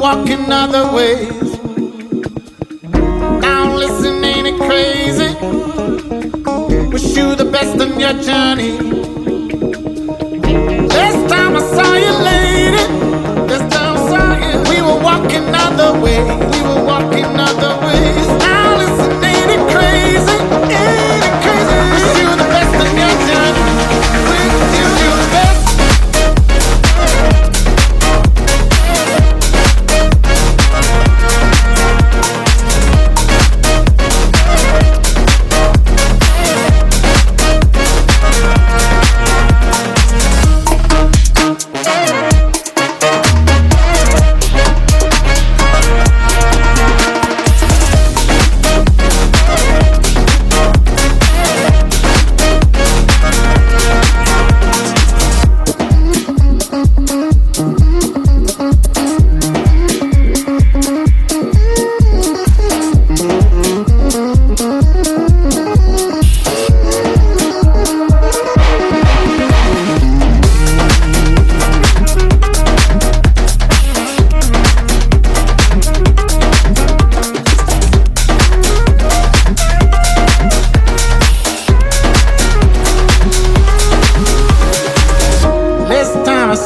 walking other ways. Now listen, ain't it crazy? Wish you the best on your journey. Last time I saw you, lady, last time I saw you, we were walking other ways. We were walking other ways. Now listen, ain't it crazy? Ain't it crazy? Wish you the best on your journey. Wish you the best.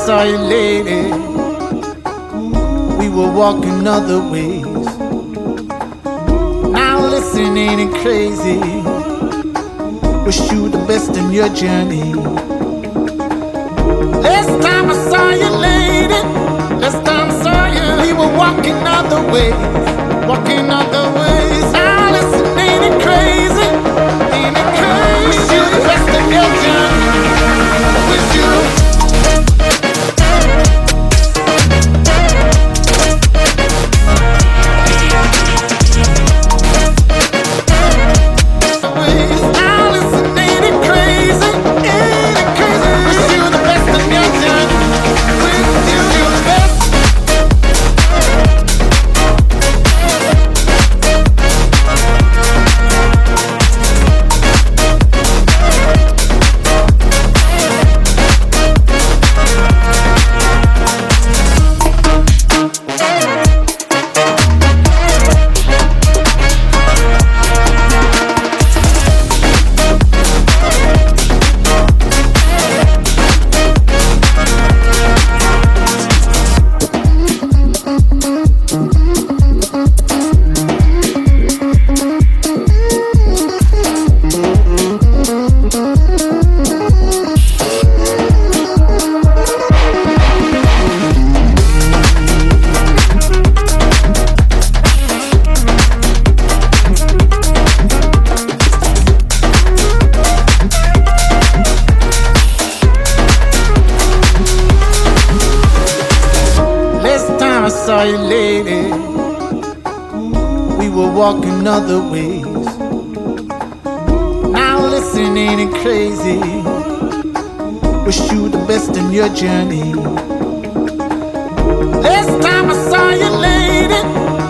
Saw you, lady, we were walking other ways. Now listen, ain't it crazy? Wish you the best in your journey. Last time I saw you, lady, last time I saw you, we were walking other ways, walking other ways. Now listen, ain't it crazy? Ain't it crazy? Wish you the best in your journey. Wish you. I saw you, lady, we were walking other ways. Now listen, ain't it crazy? Wish you the best in your journey. Last time I saw you, lady,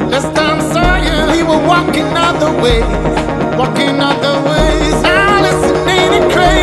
last time I saw you, we were walking other ways, walking other ways. Now listen, ain't it crazy?